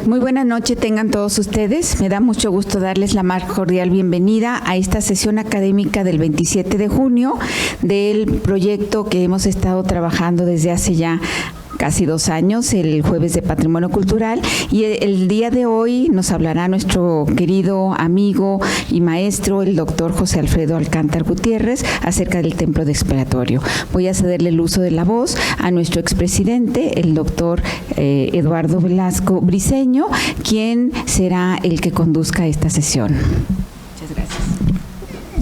Muy buena noche tengan todos ustedes. Me da mucho gusto darles la más cordial bienvenida a esta sesión académica del 27 de junio del proyecto que hemos estado trabajando desde hace ya casi 2 años, el Jueves de Patrimonio Cultural, y el día de hoy nos hablará nuestro querido amigo y maestro, el doctor José Alfredo Alcántar Gutiérrez, acerca del templo de expiatorio. Voy a cederle el uso de la voz a nuestro expresidente, el doctor Eduardo Velasco Briceño, quien será el que conduzca esta sesión. Muchas gracias.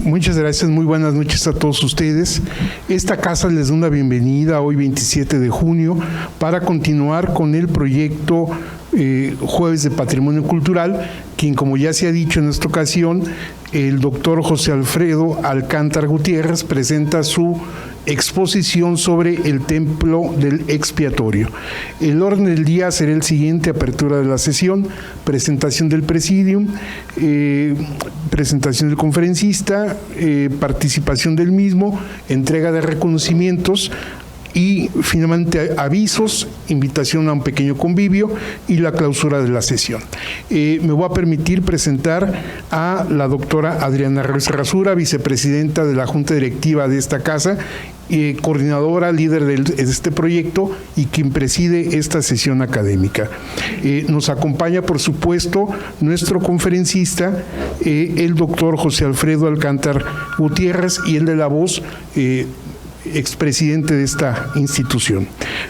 Muchas gracias, muy buenas noches a todos ustedes. Esta casa les da una bienvenida hoy 27 de junio para continuar con el proyecto Jueves de Patrimonio Cultural, quien, como ya se ha dicho en esta ocasión, el doctor José Alfredo Alcántar Gutiérrez presenta su exposición sobre el templo del expiatorio. El orden del día será el siguiente: apertura de la sesión, presentación del presidium, presentación del conferencista, participación del mismo, entrega de reconocimientos y finalmente avisos, invitación a un pequeño convivio y la clausura de la sesión. Me voy a permitir presentar a la doctora Adriana Ruiz Rasura, vicepresidenta de la Junta Directiva de esta casa, coordinadora, líder de este proyecto y quien preside esta sesión académica. Nos acompaña, por supuesto, nuestro conferencista, el doctor José Alfredo Alcántar Gutiérrez, y el de la voz, expresidente de esta institución.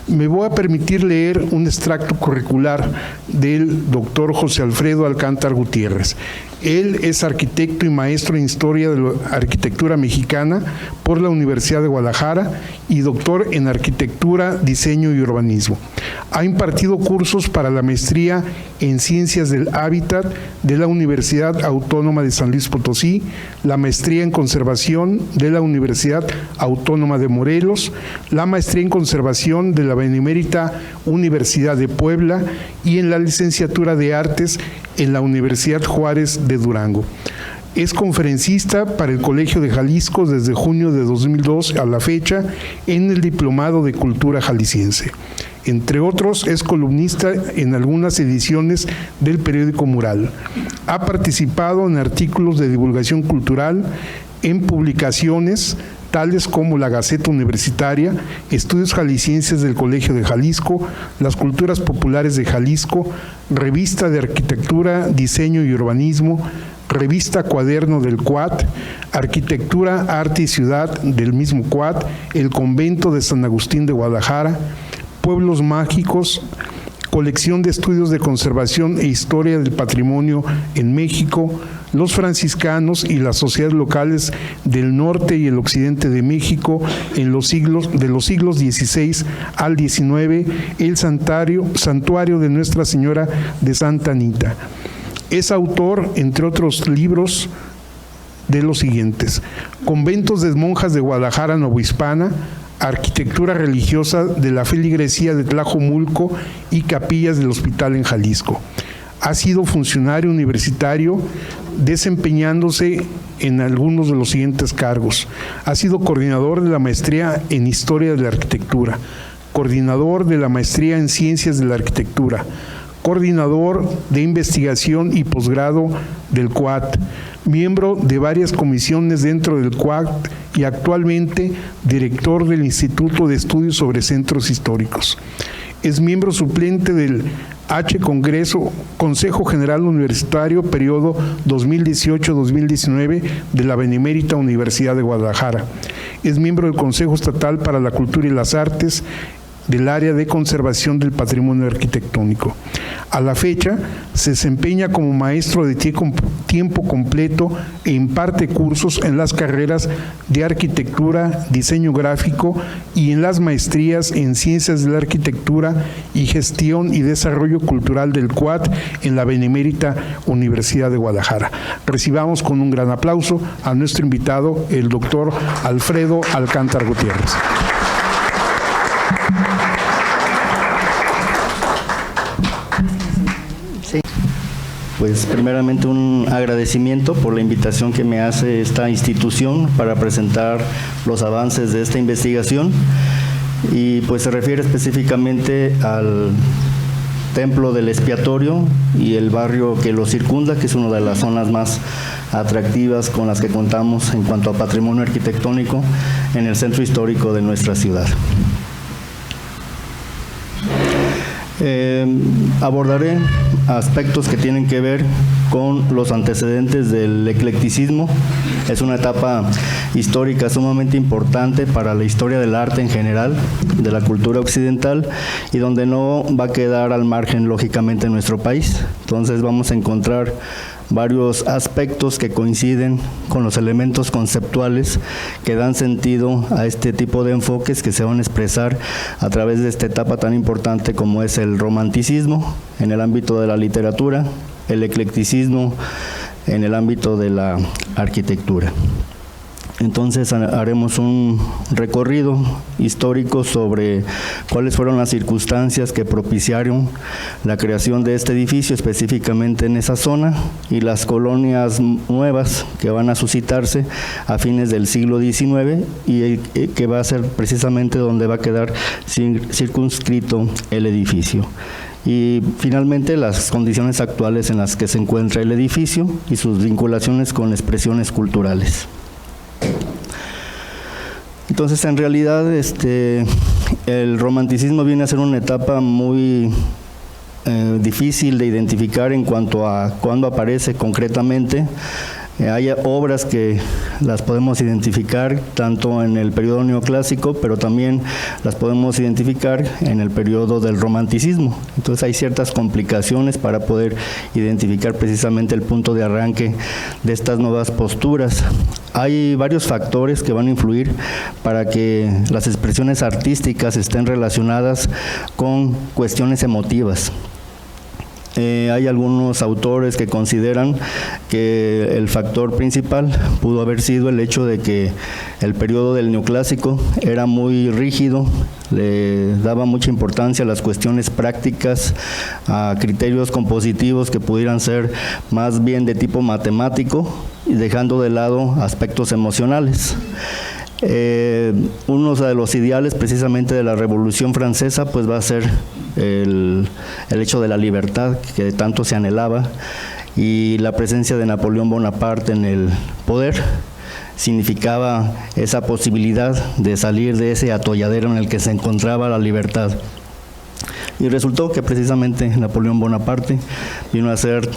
Me voy a permitir leer un extracto curricular del doctor José Alfredo Alcántar Gutiérrez. Él es arquitecto y maestro en Historia de la Arquitectura Mexicana por la Universidad de Guadalajara y doctor en Arquitectura, Diseño y Urbanismo. Ha impartido cursos para la maestría en Ciencias del Hábitat de la Universidad Autónoma de San Luis Potosí, la maestría en Conservación de la Universidad Autónoma de Morelos, la maestría en Conservación de la Benemérita Universidad de Puebla y en la licenciatura de Artes en la Universidad Juárez de Durango. Es conferencista para el Colegio de Jalisco desde junio de 2002 a la fecha en el Diplomado de Cultura Jalisciense. Entre otros, es columnista en algunas ediciones del periódico Mural. Ha participado en artículos de divulgación cultural, en publicaciones tales como la Gaceta Universitaria, Estudios Jaliscienses del Colegio de Jalisco, Las Culturas Populares de Jalisco, Revista de Arquitectura, Diseño y Urbanismo, Revista Cuaderno del CUAT, Arquitectura, Arte y Ciudad del mismo CUAT, el Convento de San Agustín de Guadalajara, Pueblos Mágicos, Colección de Estudios de Conservación e Historia del Patrimonio en México, Los Franciscanos y las Sociedades Locales del Norte y el Occidente de México en los siglos XVI al XIX, el Santuario de Nuestra Señora de Santa Anita. Es autor, entre otros libros, de los siguientes: Conventos de Monjas de Guadalajara Novohispana, Arquitectura Religiosa de la Feligresía de Tlajomulco y Capillas del Hospital en Jalisco. Ha sido funcionario universitario, desempeñándose en algunos de los siguientes cargos. Ha sido coordinador de la maestría en Historia de la Arquitectura, coordinador de la maestría en Ciencias de la Arquitectura, coordinador de investigación y posgrado del CUAT, miembro de varias comisiones dentro del CUAT y actualmente director del Instituto de Estudios sobre Centros Históricos. Es miembro suplente del Consejo General Universitario, periodo 2018-2019 de la Benemérita Universidad de Guadalajara. Es miembro del Consejo Estatal para la Cultura y las Artes del área de conservación del patrimonio arquitectónico. A la fecha, se desempeña como maestro de tiempo completo e imparte cursos en las carreras de Arquitectura, Diseño Gráfico y en las maestrías en Ciencias de la Arquitectura y Gestión y Desarrollo Cultural del CUAT en la Benemérita Universidad de Guadalajara. Recibamos con un gran aplauso a nuestro invitado, el doctor Alfredo Alcántar Gutiérrez. Pues primeramente un agradecimiento por la invitación que me hace esta institución para presentar los avances de esta investigación, y pues se refiere específicamente al Templo del Expiatorio y el barrio que lo circunda, que es una de las zonas más atractivas con las que contamos en cuanto a patrimonio arquitectónico en el centro histórico de nuestra ciudad. Abordaré aspectos que tienen que ver con los antecedentes del eclecticismo. Es una etapa histórica sumamente importante para la historia del arte en general, de la cultura occidental, y donde no va a quedar al margen, lógicamente, en nuestro país. Entonces vamos a encontrar varios aspectos que coinciden con los elementos conceptuales que dan sentido a este tipo de enfoques que se van a expresar a través de esta etapa tan importante como es el romanticismo en el ámbito de la literatura, el eclecticismo en el ámbito de la arquitectura. Entonces haremos un recorrido histórico sobre cuáles fueron las circunstancias que propiciaron la creación de este edificio, específicamente en esa zona, y las colonias nuevas que van a suscitarse a fines del siglo XIX y que va a ser precisamente donde va a quedar circunscrito el edificio. Y finalmente las condiciones actuales en las que se encuentra el edificio y sus vinculaciones con expresiones culturales. Entonces, en realidad, el romanticismo viene a ser una etapa muy difícil de identificar en cuanto a cuándo aparece concretamente. Hay obras que las podemos identificar tanto en el periodo neoclásico, pero también las podemos identificar en el periodo del romanticismo. Entonces hay ciertas complicaciones para poder identificar precisamente el punto de arranque de estas nuevas posturas. Hay varios factores que van a influir para que las expresiones artísticas estén relacionadas con cuestiones emotivas. Hay algunos autores que consideran que el factor principal pudo haber sido el hecho de que el periodo del neoclásico era muy rígido, le daba mucha importancia a las cuestiones prácticas, a criterios compositivos que pudieran ser más bien de tipo matemático y dejando de lado aspectos emocionales. Uno de los ideales precisamente de la Revolución Francesa pues va a ser el hecho de la libertad que tanto se anhelaba, y la presencia de Napoleón Bonaparte en el poder significaba esa posibilidad de salir de ese atolladero en el que se encontraba la libertad. Y resultó que precisamente Napoleón Bonaparte vino a hacer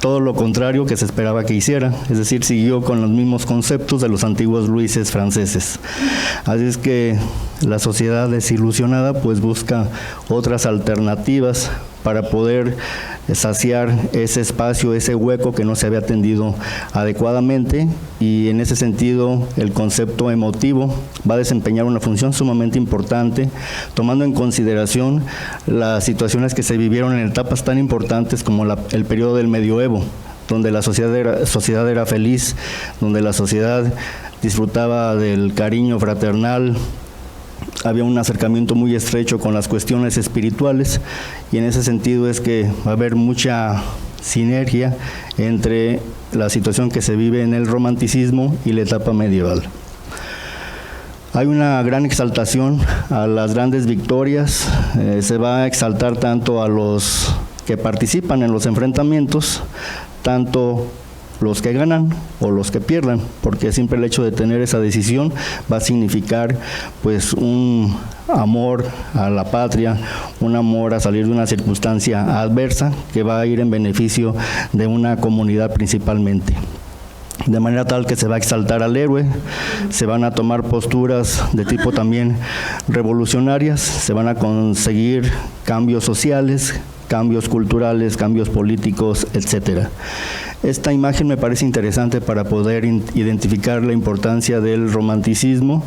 todo lo contrario que se esperaba que hiciera, es decir, siguió con los mismos conceptos de los antiguos Luises franceses. Así es que la sociedad desilusionada pues busca otras alternativas para poder saciar ese espacio, ese hueco que no se había atendido adecuadamente, y en ese sentido el concepto emotivo va a desempeñar una función sumamente importante, tomando en consideración las situaciones que se vivieron en etapas tan importantes como el periodo del medioevo, donde la sociedad era feliz, donde la sociedad disfrutaba del cariño fraternal, había un acercamiento muy estrecho con las cuestiones espirituales, y en ese sentido es que va a haber mucha sinergia entre la situación que se vive en el romanticismo y la etapa medieval. Hay una gran exaltación a las grandes victorias, se va a exaltar tanto a los que participan en los enfrentamientos, tanto los que ganan o los que pierdan, porque siempre el hecho de tener esa decisión va a significar pues un amor a la patria, un amor a salir de una circunstancia adversa que va a ir en beneficio de una comunidad principalmente. De manera tal que se va a exaltar al héroe, se van a tomar posturas de tipo también revolucionarias, se van a conseguir cambios sociales, cambios culturales, cambios políticos, etcétera. Esta imagen me parece interesante para poder identificar la importancia del romanticismo,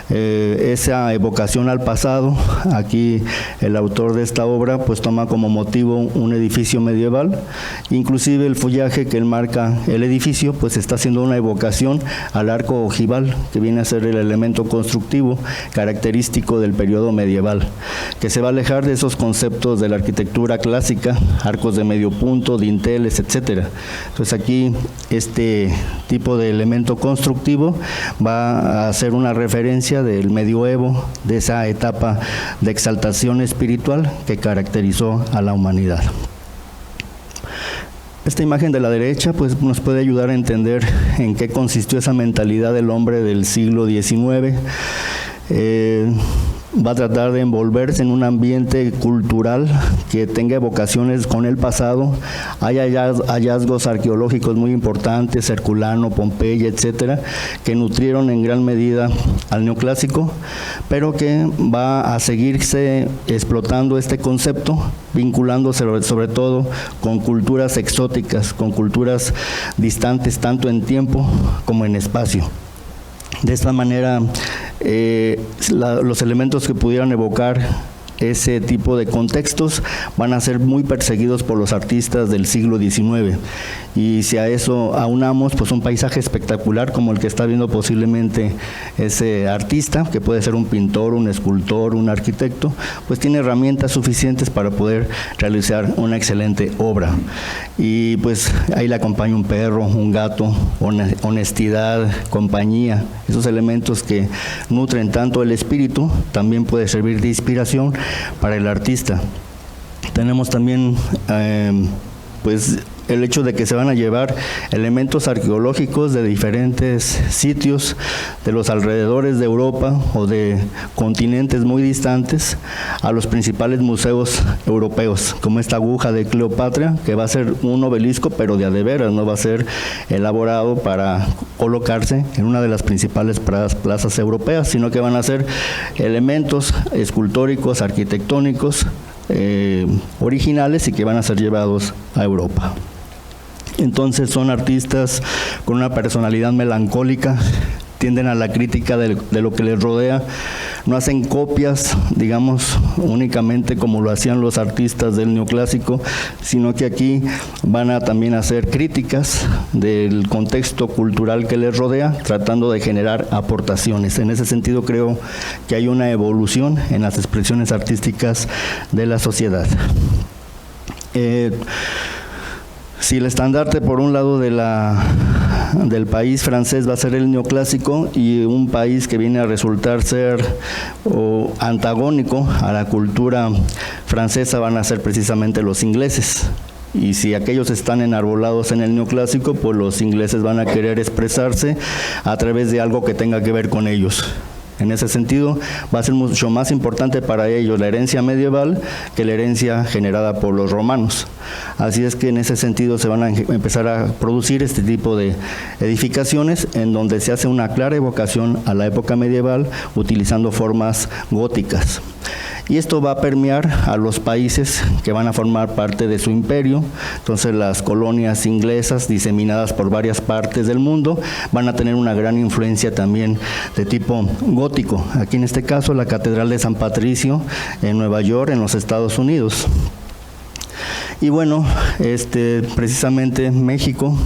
esa evocación al pasado. Aquí el autor de esta obra pues toma como motivo un edificio medieval, inclusive el follaje que enmarca el edificio pues está haciendo una evocación al arco ojival, que viene a ser el elemento constructivo característico del periodo medieval, que se va a alejar de esos conceptos de la arquitectura clásica, arcos de medio punto, dinteles, etcétera. Entonces pues aquí este tipo de elemento constructivo va a hacer una referencia del medioevo, de esa etapa de exaltación espiritual que caracterizó a la humanidad. Esta imagen de la derecha pues nos puede ayudar a entender en qué consistió esa mentalidad del hombre del siglo XIX. Va a tratar de envolverse en un ambiente cultural que tenga evocaciones con el pasado. Hay hallazgos arqueológicos muy importantes, Herculano, Pompeya, etcétera, que nutrieron en gran medida al neoclásico, pero que va a seguirse explotando este concepto, vinculándose sobre todo con culturas exóticas, con culturas distantes tanto en tiempo como en espacio. De esta manera, los elementos que pudieran evocar ese tipo de contextos van a ser muy perseguidos por los artistas del siglo XIX. Y si a eso aunamos pues un paisaje espectacular como el que está viendo posiblemente ese artista, que puede ser un pintor, un escultor, un arquitecto, pues tiene herramientas suficientes para poder realizar una excelente obra. Y pues ahí le acompaña un perro, un gato, honestidad, compañía, esos elementos que nutren tanto el espíritu, también puede servir de inspiración para el artista. Tenemos también pues el hecho de que se van a llevar elementos arqueológicos de diferentes sitios de los alrededores de Europa o de continentes muy distantes a los principales museos europeos, como esta aguja de Cleopatra, que va a ser un obelisco, pero de a de veras, no va a ser elaborado para colocarse en una de las principales plazas europeas, sino que van a ser elementos escultóricos, arquitectónicos, originales y que van a ser llevados a Europa. Entonces son artistas con una personalidad melancólica, tienden a la crítica de lo que les rodea, no hacen copias, digamos, únicamente como lo hacían los artistas del neoclásico, sino que aquí van a también hacer críticas del contexto cultural que les rodea, tratando de generar aportaciones. En ese sentido creo que hay una evolución en las expresiones artísticas de la sociedad. Si el estandarte por un lado del país francés va a ser el neoclásico y un país que viene a resultar ser antagónico a la cultura francesa van a ser precisamente los ingleses. Y si aquellos están enarbolados en el neoclásico, pues los ingleses van a querer expresarse a través de algo que tenga que ver con ellos. En ese sentido, va a ser mucho más importante para ellos la herencia medieval que la herencia generada por los romanos. Así es que en ese sentido se van a empezar a producir este tipo de edificaciones en donde se hace una clara evocación a la época medieval utilizando formas góticas. Y esto va a permear a los países que van a formar parte de su imperio. Entonces las colonias inglesas diseminadas por varias partes del mundo van a tener una gran influencia también de tipo gótico. Aquí en este caso la Catedral de San Patricio en Nueva York, en los Estados Unidos. Y bueno, precisamente México,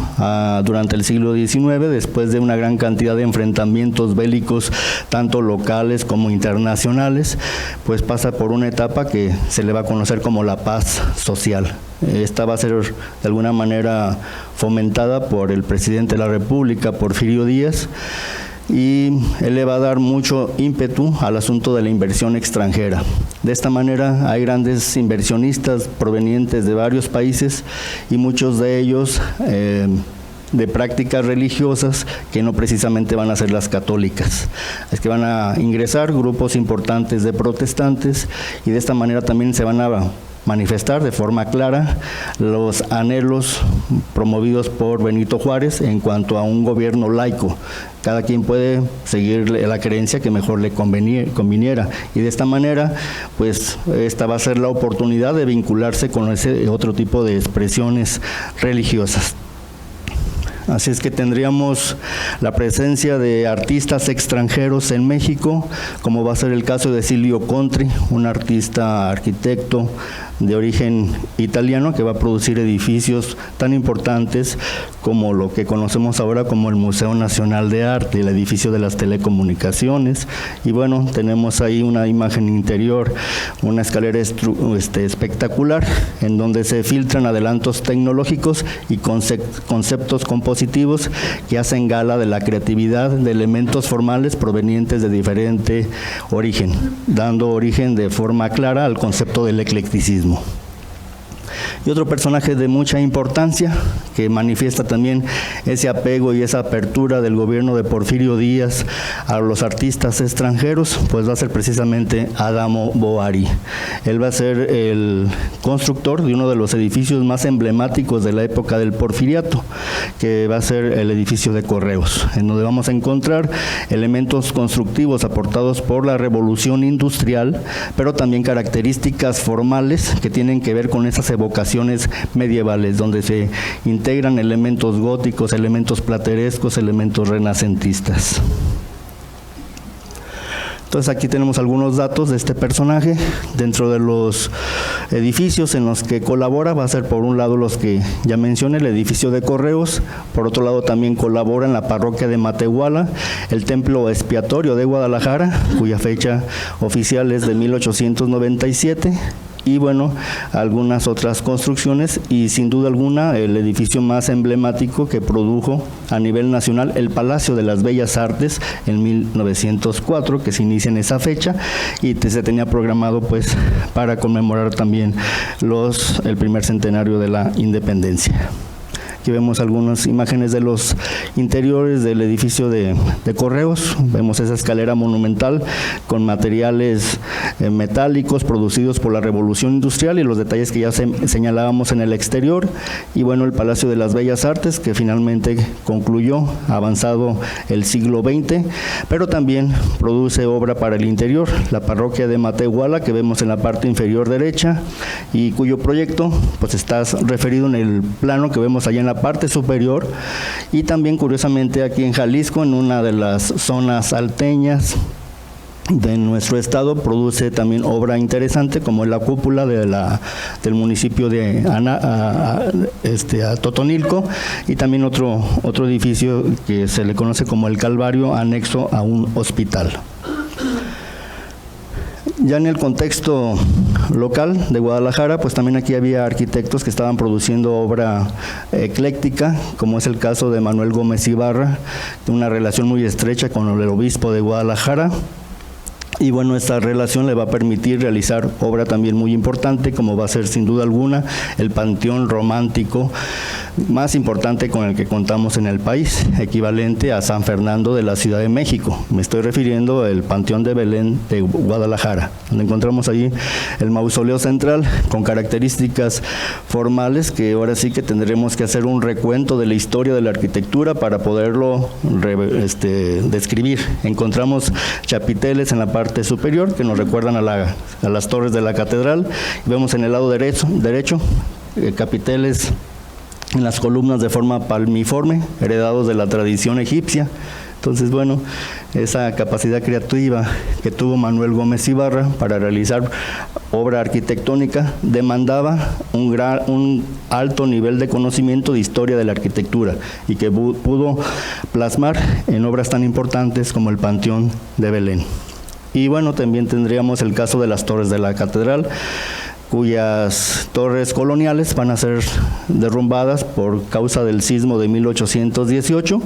durante el siglo XIX, después de una gran cantidad de enfrentamientos bélicos, tanto locales como internacionales, pues pasa por una etapa que se le va a conocer como la paz social. Esta va a ser de alguna manera fomentada por el presidente de la República, Porfirio Díaz, y él le va a dar mucho ímpetu al asunto de la inversión extranjera. De esta manera hay grandes inversionistas provenientes de varios países y muchos de ellos de prácticas religiosas que no precisamente van a ser las católicas. Es que van a ingresar grupos importantes de protestantes y de esta manera también se van a manifestar de forma clara los anhelos promovidos por Benito Juárez en cuanto a un gobierno laico. Cada quien puede seguir la creencia que mejor le conviniera y de esta manera pues esta va a ser la oportunidad de vincularse con ese otro tipo de expresiones religiosas. Así es que tendríamos la presencia de artistas extranjeros en México, como va a ser el caso de Silvio Contri, un artista arquitecto de origen italiano que va a producir edificios tan importantes como lo que conocemos ahora como el Museo Nacional de Arte, el edificio de las telecomunicaciones. Y bueno, tenemos ahí una imagen interior, una escalera espectacular en donde se filtran adelantos tecnológicos y conceptos compositivos que hacen gala de la creatividad de elementos formales provenientes de diferente origen, dando origen de forma clara al concepto del eclecticismo. Y otro personaje de mucha importancia que manifiesta también ese apego y esa apertura del gobierno de Porfirio Díaz a los artistas extranjeros, pues va a ser precisamente Adamo Boari. Él va a ser el constructor de uno de los edificios más emblemáticos de la época del Porfiriato, que va a ser el edificio de Correos, en donde vamos a encontrar elementos constructivos aportados por la Revolución Industrial, pero también características formales que tienen que ver con esas evocaciones medievales, donde se integran elementos góticos, elementos platerescos, elementos renacentistas. Entonces aquí tenemos algunos datos de este personaje. Dentro de los edificios en los que colabora va a ser por un lado los que ya mencioné, el edificio de Correos, por otro lado también colabora en la parroquia de Matehuala, el templo expiatorio de Guadalajara, cuya fecha oficial es de 1897, y bueno, algunas otras construcciones, y sin duda alguna el edificio más emblemático que produjo a nivel nacional, el Palacio de las Bellas Artes en 1904, que se inicia en esa fecha y se tenía programado pues para conmemorar también el primer centenario de la independencia. Aquí vemos algunas imágenes de los interiores del edificio de Correos. Vemos esa escalera monumental con materiales metálicos producidos por la Revolución Industrial y los detalles que ya señalábamos en el exterior. Y bueno, el Palacio de las Bellas Artes, que finalmente concluyó avanzado el siglo XX, pero también produce obra para el interior, la parroquia de Matehuala, que vemos en la parte inferior derecha, y cuyo proyecto pues está referido en el plano que vemos allá en la parte superior, y también curiosamente aquí en Jalisco, en una de las zonas alteñas de nuestro estado, produce también obra interesante como la cúpula del municipio de Totonilco, y también otro edificio que se le conoce como el Calvario, anexo a un hospital. Ya en el contexto local de Guadalajara, pues también aquí había arquitectos que estaban produciendo obra ecléctica, como es el caso de Manuel Gómez Ibarra, de una relación muy estrecha con el obispo de Guadalajara. Y bueno, esta relación le va a permitir realizar obra también muy importante, como va a ser sin duda alguna el panteón romántico más importante con el que contamos en el país, equivalente a San Fernando de la Ciudad de México. Me estoy refiriendo al Panteón de Belén de Guadalajara, donde encontramos allí el mausoleo central con características formales que ahora sí que tendremos que hacer un recuento de la historia de la arquitectura para poderlo describir. Encontramos chapiteles en la parte superior que nos recuerdan a las torres de la catedral, y vemos en el lado derecho capiteles en las columnas de forma palmiforme, heredados de la tradición egipcia. Entonces, bueno, esa capacidad creativa que tuvo Manuel Gómez Ibarra para realizar obra arquitectónica demandaba un alto nivel de conocimiento de historia de la arquitectura, y que pudo plasmar en obras tan importantes como el Panteón de Belén. Y bueno, también tendríamos el caso de las torres de la catedral, cuyas torres coloniales van a ser derrumbadas por causa del sismo de 1818,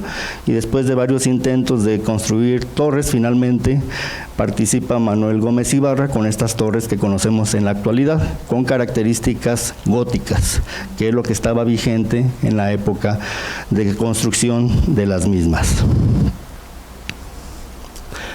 y después de varios intentos de construir torres, finalmente participa Manuel Gómez Ibarra con estas torres que conocemos en la actualidad, con características góticas, que es lo que estaba vigente en la época de construcción de las mismas.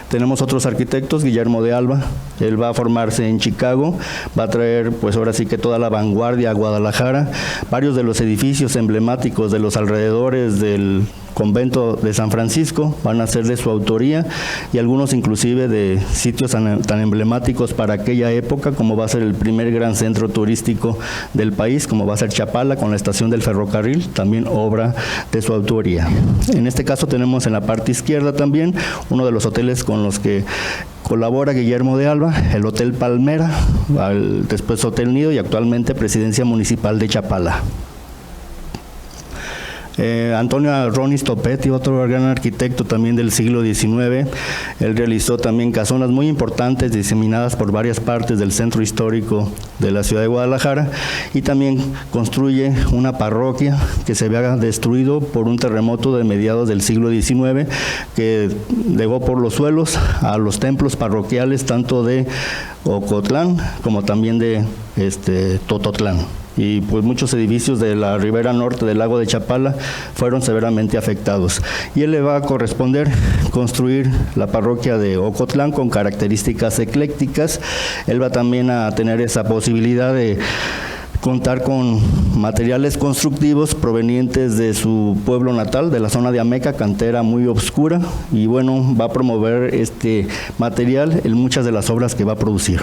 Tenemos otros arquitectos, Guillermo de Alba, él va a formarse en Chicago, va a traer pues ahora sí que toda la vanguardia a Guadalajara. Varios de los edificios emblemáticos de los alrededores del convento de San Francisco van a ser de su autoría, y algunos inclusive de sitios tan emblemáticos para aquella época, como va a ser el primer gran centro turístico del país, como va a ser Chapala con la estación del ferrocarril, también obra de su autoría. En este caso tenemos en la parte izquierda también uno de los hoteles con los que colabora Guillermo de Alba, el Hotel Palmera, después Hotel Nido y actualmente Presidencia Municipal de Chapala. Antonio Aronis Topetti, otro gran arquitecto también del siglo XIX, él realizó también casonas muy importantes diseminadas por varias partes del centro histórico de la ciudad de Guadalajara, y también construye una parroquia que se había destruido por un terremoto de mediados del siglo XIX que dejó por los suelos a los templos parroquiales tanto de Ocotlán como también de Tototlán. Y pues muchos edificios de la ribera norte del lago de Chapala fueron severamente afectados. Y él le va a corresponder construir la parroquia de Ocotlán con características eclécticas. Él va también a tener esa posibilidad de contar con materiales constructivos provenientes de su pueblo natal, de la zona de Ameca, cantera muy obscura, y bueno, va a promover este material en muchas de las obras que va a producir.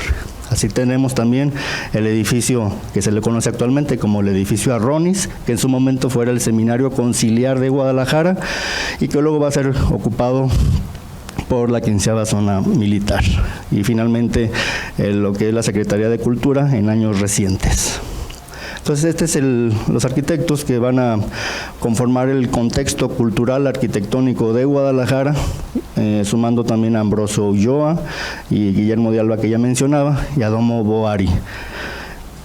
Así tenemos también el edificio que se le conoce actualmente como el edificio Aronis, que en su momento fuera el Seminario Conciliar de Guadalajara y que luego va a ser ocupado por la 15ª zona militar, y finalmente lo que es la Secretaría de Cultura en años recientes. Entonces, este es los arquitectos que van a conformar el contexto cultural arquitectónico de Guadalajara, sumando también a Ambrosio Ulloa y Guillermo de Alba, que ya mencionaba, y a Domo Boari,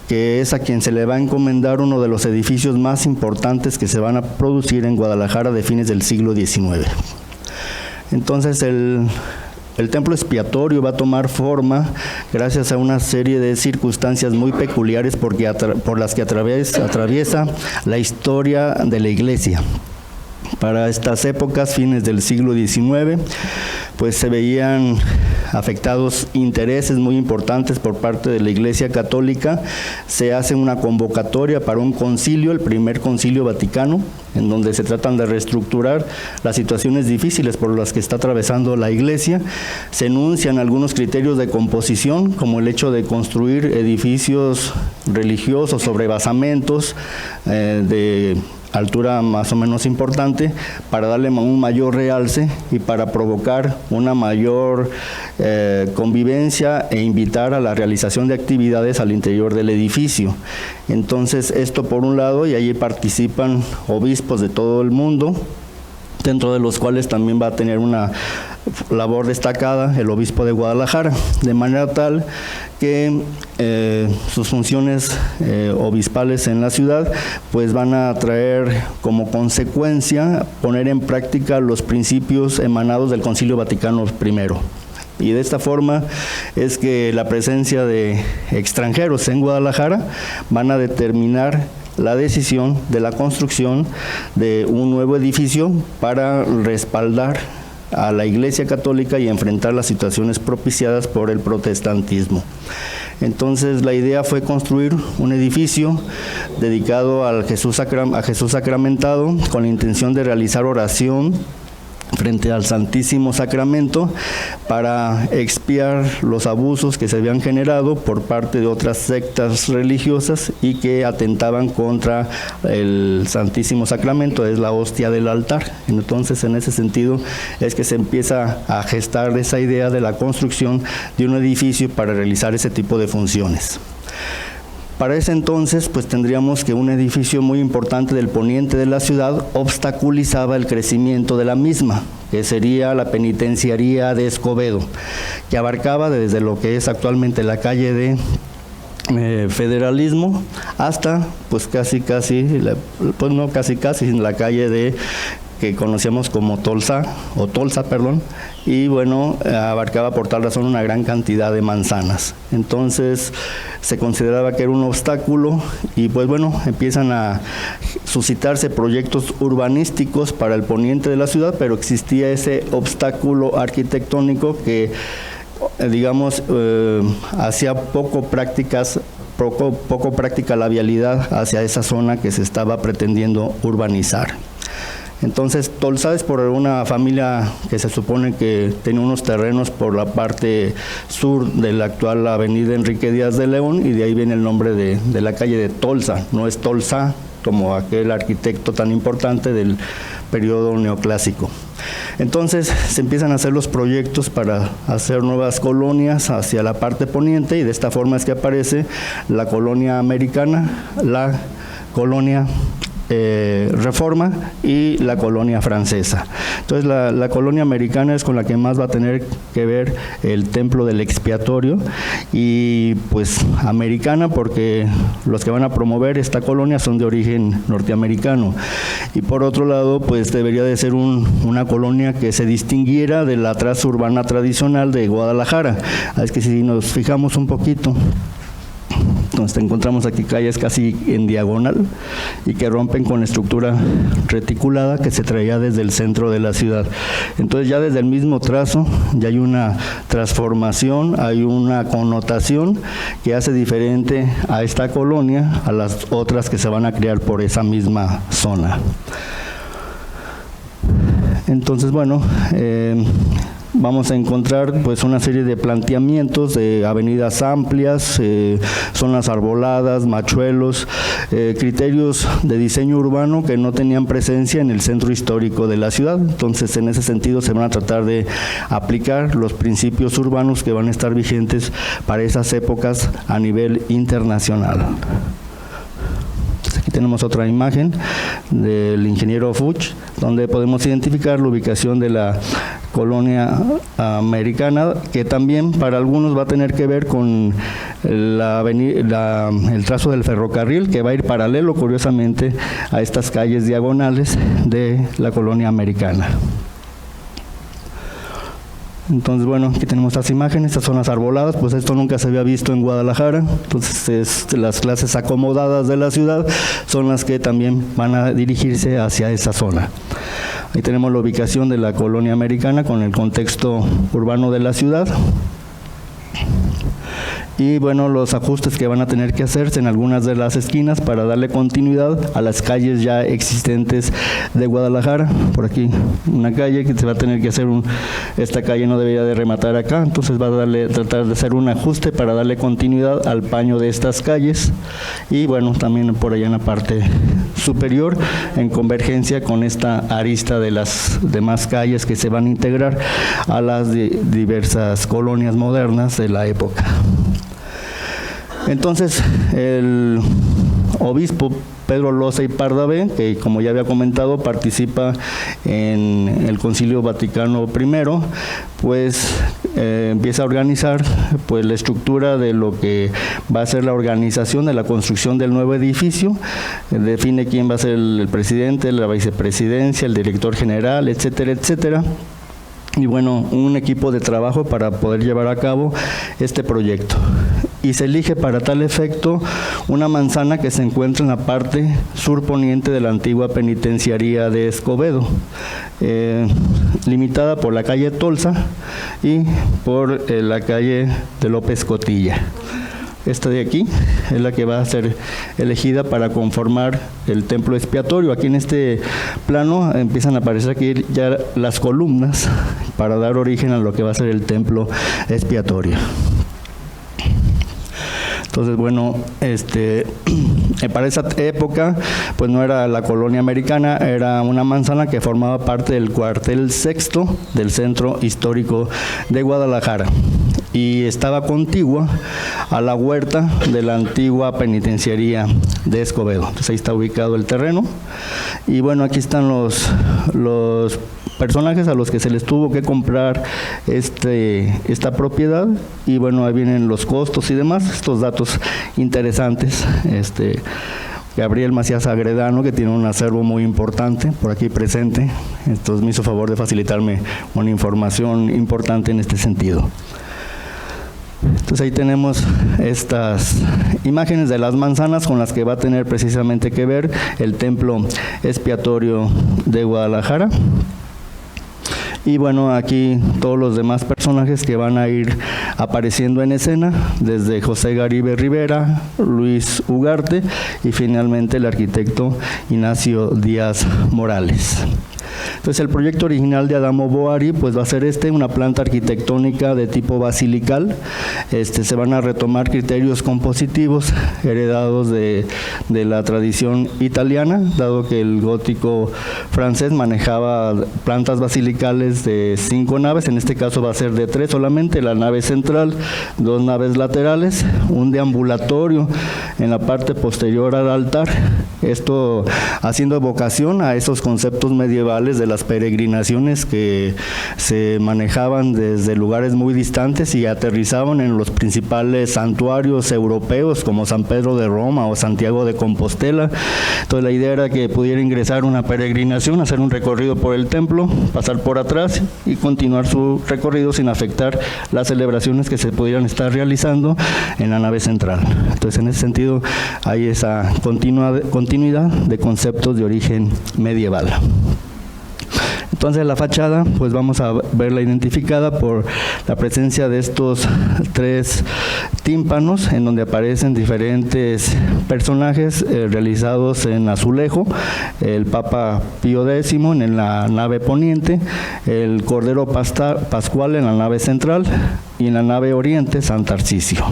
que es a quien se le va a encomendar uno de los edificios más importantes que se van a producir en Guadalajara de fines del siglo XIX. Entonces, el templo expiatorio va a tomar forma gracias a una serie de circunstancias muy peculiares por las que atraviesa la historia de la iglesia. Para estas épocas, fines del siglo XIX, pues se veían afectados intereses muy importantes por parte de la Iglesia Católica. Se hace una convocatoria para un concilio, el primer concilio vaticano, en donde se tratan de reestructurar las situaciones difíciles por las que está atravesando la Iglesia. Se enuncian algunos criterios de composición, como el hecho de construir edificios religiosos sobre basamentos de altura más o menos importante, para darle un mayor realce y para provocar una mayor convivencia e invitar a la realización de actividades al interior del edificio. Entonces, esto por un lado, y allí participan obispos de todo el mundo, dentro de los cuales también va a tener una labor destacada el obispo de Guadalajara, de manera tal que sus funciones obispales en la ciudad pues van a traer como consecuencia poner en práctica los principios emanados del Concilio Vaticano I. Y de esta forma es que la presencia de extranjeros en Guadalajara van a determinar la decisión de la construcción de un nuevo edificio para respaldar a la Iglesia Católica y enfrentar las situaciones propiciadas por el protestantismo. Entonces, la idea fue construir un edificio dedicado a Jesús sacramentado, con la intención de realizar oración frente al Santísimo Sacramento para expiar los abusos que se habían generado por parte de otras sectas religiosas y que atentaban contra el Santísimo Sacramento, es la hostia del altar. Entonces, en ese sentido es que se empieza a gestar esa idea de la construcción de un edificio para realizar ese tipo de funciones. Para ese entonces, pues tendríamos que un edificio muy importante del poniente de la ciudad obstaculizaba el crecimiento de la misma, que sería la penitenciaría de Escobedo, que abarcaba desde lo que es actualmente la calle de Federalismo hasta pues casi la calle de que conocíamos como Tolsa, y bueno, abarcaba por tal razón una gran cantidad de manzanas. Entonces se consideraba que era un obstáculo y pues bueno, empiezan a suscitarse proyectos urbanísticos para el poniente de la ciudad, pero existía ese obstáculo arquitectónico que digamos hacía poco práctica la vialidad hacia esa zona que se estaba pretendiendo urbanizar. Entonces, Tolsa es por una familia que se supone que tenía unos terrenos por la parte sur de la actual avenida Enrique Díaz de León, y de ahí viene el nombre de la calle de Tolsa, no es Tolsa como aquel arquitecto tan importante del periodo neoclásico. Entonces se empiezan a hacer los proyectos para hacer nuevas colonias hacia la parte poniente, y de esta forma es que aparece la colonia americana, la colonia Reforma y la colonia francesa. Entonces la colonia americana es con la que más va a tener que ver el templo del expiatorio, y pues americana porque los que van a promover esta colonia son de origen norteamericano, y por otro lado pues debería de ser una colonia que se distinguiera de la traza urbana tradicional de Guadalajara. Es que si nos fijamos un poquito, entonces encontramos aquí calles casi en diagonal y que rompen con la estructura reticulada que se traía desde el centro de la ciudad. Entonces ya desde el mismo trazo ya hay una transformación, hay una connotación que hace diferente a esta colonia a las otras que se van a crear por esa misma zona. Entonces, bueno, vamos a encontrar pues una serie de planteamientos de avenidas amplias, zonas arboladas, machuelos, criterios de diseño urbano que no tenían presencia en el centro histórico de la ciudad. Entonces, en ese sentido se van a tratar de aplicar los principios urbanos que van a estar vigentes para esas épocas a nivel internacional. Aquí tenemos otra imagen del ingeniero Fuchs, donde podemos identificar la ubicación de la colonia americana, que también para algunos va a tener que ver con el trazo del ferrocarril, que va a ir paralelo, curiosamente, a estas calles diagonales de la colonia americana. Entonces, bueno, aquí tenemos estas imágenes, estas zonas arboladas, pues esto nunca se había visto en Guadalajara. Entonces las clases acomodadas de la ciudad son las que también van a dirigirse hacia esa zona. Ahí tenemos la ubicación de la colonia americana con el contexto urbano de la ciudad. Y bueno, los ajustes que van a tener que hacerse en algunas de las esquinas para darle continuidad a las calles ya existentes de Guadalajara. Por aquí una calle que se va a tener que hacer esta calle no debería de rematar acá, entonces va a tratar de hacer un ajuste para darle continuidad al paño de estas calles, y bueno, también por allá en la parte superior en convergencia con esta arista de las demás calles que se van a integrar a las diversas colonias modernas de la época. Entonces, el obispo Pedro Loza y Pardavé, que como ya había comentado participa en el Concilio Vaticano I, pues empieza a organizar pues la estructura de lo que va a ser la organización de la construcción del nuevo edificio, define quién va a ser el presidente, la vicepresidencia, el director general, etcétera, etcétera. Y bueno, un equipo de trabajo para poder llevar a cabo este proyecto. Y se elige para tal efecto una manzana que se encuentra en la parte surponiente de la antigua penitenciaría de Escobedo, limitada por la calle Tolsa y por la calle de López Cotilla. Esta de aquí es la que va a ser elegida para conformar el templo expiatorio. Aquí en este plano empiezan a aparecer aquí ya las columnas para dar origen a lo que va a ser el templo expiatorio. Entonces, bueno, para esa época, pues no era la colonia americana, era una manzana que formaba parte del cuartel sexto del centro histórico de Guadalajara, y estaba contigua a la huerta de la antigua penitenciaría de Escobedo. Entonces ahí está ubicado el terreno, y bueno, aquí están los personajes a los que se les tuvo que comprar esta propiedad, y bueno, ahí vienen los costos y demás, estos datos interesantes. Gabriel Macías Agredano, que tiene un acervo muy importante por aquí presente, entonces me hizo favor de facilitarme una información importante en este sentido. Entonces ahí tenemos estas imágenes de las manzanas con las que va a tener precisamente que ver el templo expiatorio de Guadalajara. Y bueno, aquí todos los demás personajes que van a ir apareciendo en escena, desde José Garibe Rivera, Luis Ugarte y finalmente el arquitecto Ignacio Díaz Morales. Entonces el proyecto original de Adamo Boari pues va a ser una planta arquitectónica de tipo basilical. Se van a retomar criterios compositivos heredados de la tradición italiana, dado que el gótico francés manejaba plantas basilicales de 5 naves, en este caso va a ser de 3 solamente, la nave central, 2 naves laterales, un deambulatorio en la parte posterior al altar, esto haciendo evocación a esos conceptos medievales de las peregrinaciones que se manejaban desde lugares muy distantes y aterrizaban en los principales santuarios europeos como San Pedro de Roma o Santiago de Compostela. Entonces la idea era que pudiera ingresar una peregrinación, hacer un recorrido por el templo, pasar por atrás y continuar su recorrido sin afectar las celebraciones que se pudieran estar realizando en la nave central. Entonces en ese sentido hay esa continuidad de conceptos de origen medieval. Entonces la fachada, pues vamos a verla identificada por la presencia de estos 3 tímpanos en donde aparecen diferentes personajes realizados en azulejo, el Papa Pío X en la nave poniente, el Cordero Pascual en la nave central y en la nave oriente San Tarcisio.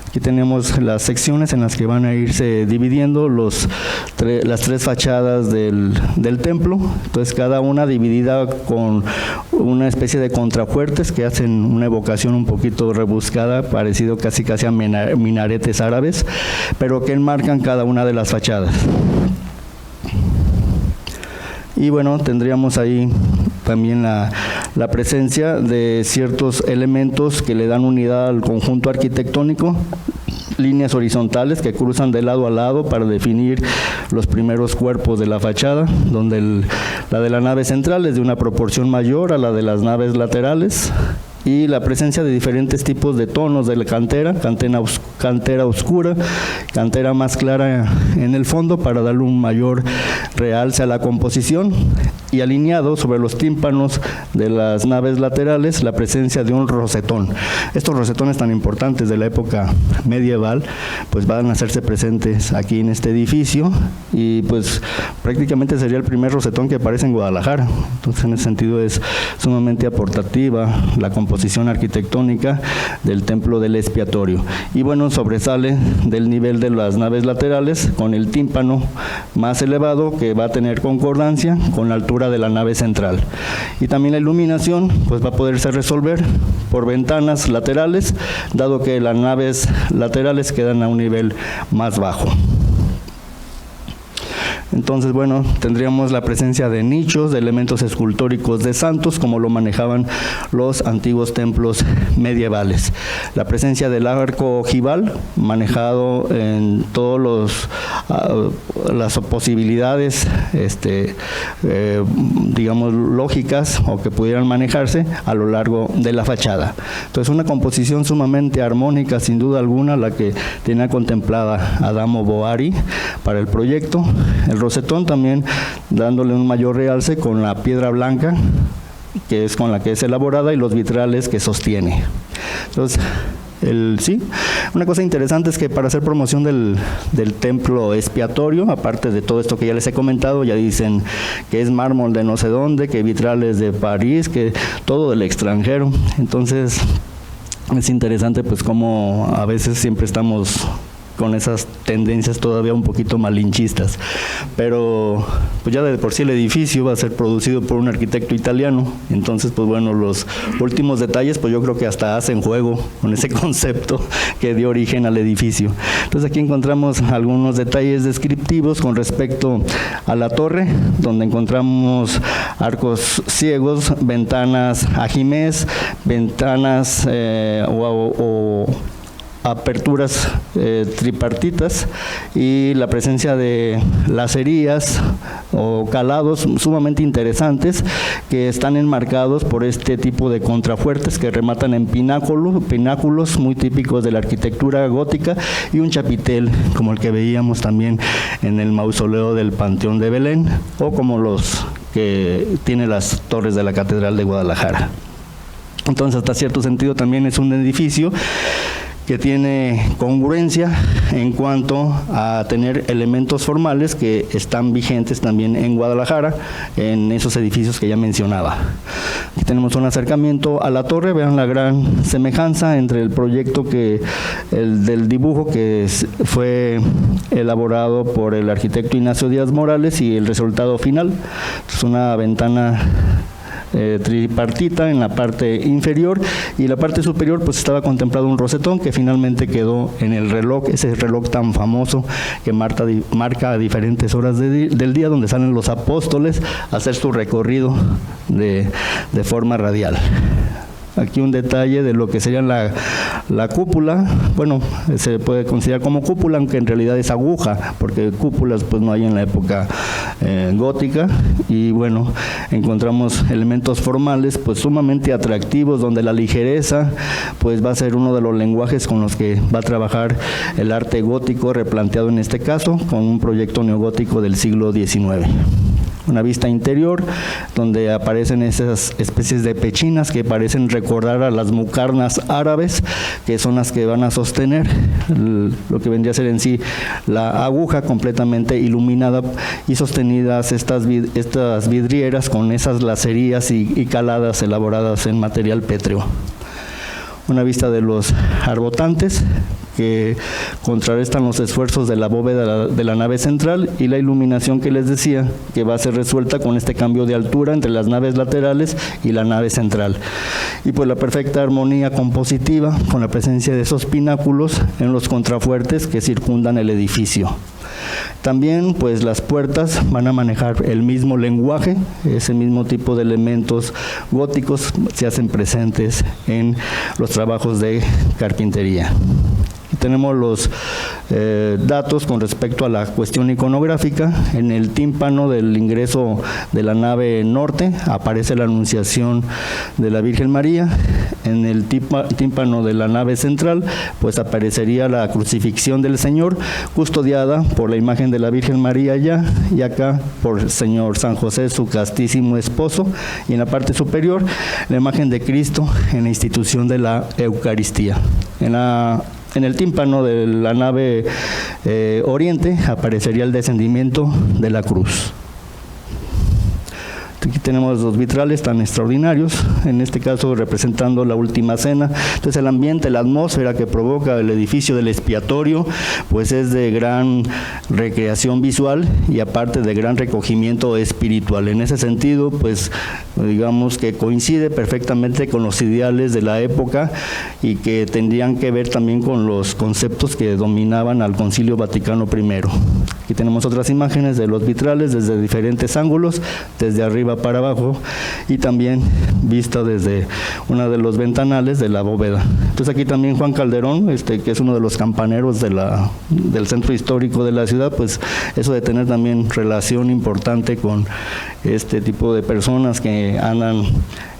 Aquí tenemos las secciones en las que van a irse dividiendo las 3 fachadas del templo. Entonces cada una dividida con una especie de contrafuertes que hacen una evocación un poquito rebuscada, parecido casi a minaretes árabes, pero que enmarcan cada una de las fachadas. Y bueno, tendríamos ahí también la presencia de ciertos elementos que le dan unidad al conjunto arquitectónico, líneas horizontales que cruzan de lado a lado para definir los primeros cuerpos de la fachada, donde la de la nave central es de una proporción mayor a la de las naves laterales, y la presencia de diferentes tipos de tonos de la cantera oscura, cantera más clara en el fondo para darle un mayor realce a la composición, y alineado sobre los tímpanos de las naves laterales la presencia de un rosetón. Estos rosetones tan importantes de la época medieval pues van a hacerse presentes aquí en este edificio, y pues prácticamente sería el primer rosetón que aparece en Guadalajara. Entonces en ese sentido es sumamente aportativa la composición arquitectónica del templo del expiatorio, y bueno, sobresale del nivel de las naves laterales con el tímpano más elevado que va a tener concordancia con la altura de la nave central, y también la iluminación pues va a poderse resolver por ventanas laterales, dado que las naves laterales quedan a un nivel más bajo. Entonces, bueno, tendríamos la presencia de nichos, de elementos escultóricos de santos, como lo manejaban los antiguos templos medievales. La presencia del arco ojival, manejado en todas las posibilidades, digamos, lógicas o que pudieran manejarse a lo largo de la fachada. Entonces, una composición sumamente armónica, sin duda alguna, la que tenía contemplada Adamo Boari para el proyecto. El rosetón también dándole un mayor realce con la piedra blanca, que es con la que es elaborada, y los vitrales que sostiene. Entonces, una cosa interesante es que para hacer promoción del templo expiatorio, aparte de todo esto que ya les he comentado, ya dicen que es mármol de no sé dónde, que vitrales de París, que todo del extranjero. Entonces es interesante pues cómo a veces siempre estamos con esas tendencias todavía un poquito malinchistas, pero pues ya de por sí el edificio va a ser producido por un arquitecto italiano. Entonces pues bueno, los últimos detalles pues yo creo que hasta hacen juego con ese concepto que dio origen al edificio. Entonces aquí encontramos algunos detalles descriptivos con respecto a la torre, donde encontramos arcos ciegos, ventanas ajimez, ventanas o aperturas tripartitas, y la presencia de lacerías o calados sumamente interesantes que están enmarcados por este tipo de contrafuertes que rematan en pináculos muy típicos de la arquitectura gótica, y un chapitel como el que veíamos también en el mausoleo del Panteón de Belén, o como los que tiene las torres de la Catedral de Guadalajara. Entonces, hasta cierto sentido también es un edificio que tiene congruencia en cuanto a tener elementos formales que están vigentes también en Guadalajara, en esos edificios que ya mencionaba. Aquí tenemos un acercamiento a la torre, vean la gran semejanza entre el proyecto del dibujo que fue elaborado por el arquitecto Ignacio Díaz Morales y el resultado final. Es una ventana tripartita en la parte inferior, y la parte superior pues estaba contemplado un rosetón que finalmente quedó en el reloj, ese reloj tan famoso que marca a diferentes horas del día, donde salen los apóstoles a hacer su recorrido de forma radial. Aquí un detalle de lo que sería la cúpula. Bueno, se puede considerar como cúpula, aunque en realidad es aguja, porque cúpulas pues no hay en la época gótica. Y bueno, encontramos elementos formales pues sumamente atractivos, donde la ligereza pues va a ser uno de los lenguajes con los que va a trabajar el arte gótico, replanteado en este caso con un proyecto neogótico del siglo XIX. Una vista interior donde aparecen esas especies de pechinas que parecen recordar a las mucarnas árabes, que son las que van a sostener lo que vendría a ser en sí la aguja, completamente iluminada y sostenidas estas vidrieras con esas lacerías y caladas elaboradas en material pétreo. Una vista de los arbotantes que contrarrestan los esfuerzos de la bóveda de la nave central, y la iluminación que les decía que va a ser resuelta con este cambio de altura entre las naves laterales y la nave central, y pues la perfecta armonía compositiva con la presencia de esos pináculos en los contrafuertes que circundan el edificio. También pues las puertas van a manejar el mismo lenguaje, ese mismo tipo de elementos góticos se hacen presentes en los trabajos de carpintería. Tenemos los datos con respecto a la cuestión iconográfica. En el tímpano del ingreso de la nave norte aparece la Anunciación de la Virgen María. En el tímpano de la nave central pues aparecería la crucifixión del Señor, custodiada por la imagen de la Virgen María allá, y acá por el Señor San José, su castísimo esposo, y en la parte superior la imagen de Cristo en la institución de la Eucaristía. En el tímpano de la nave oriente aparecería el descendimiento de la cruz. Aquí tenemos los vitrales tan extraordinarios, en este caso representando la Última Cena. Entonces el ambiente, la atmósfera que provoca el edificio del expiatorio, pues es de gran recreación visual y aparte de gran recogimiento espiritual. En ese sentido, pues digamos que coincide perfectamente con los ideales de la época y que tendrían que ver también con los conceptos que dominaban al Concilio Vaticano I. Aquí tenemos otras imágenes de los vitrales desde diferentes ángulos, desde arriba para abajo, y también vista desde uno de los ventanales de la bóveda. Entonces aquí también Juan Calderón, que es uno de los campaneros del centro histórico de la ciudad, pues eso de tener también relación importante con este tipo de personas que andan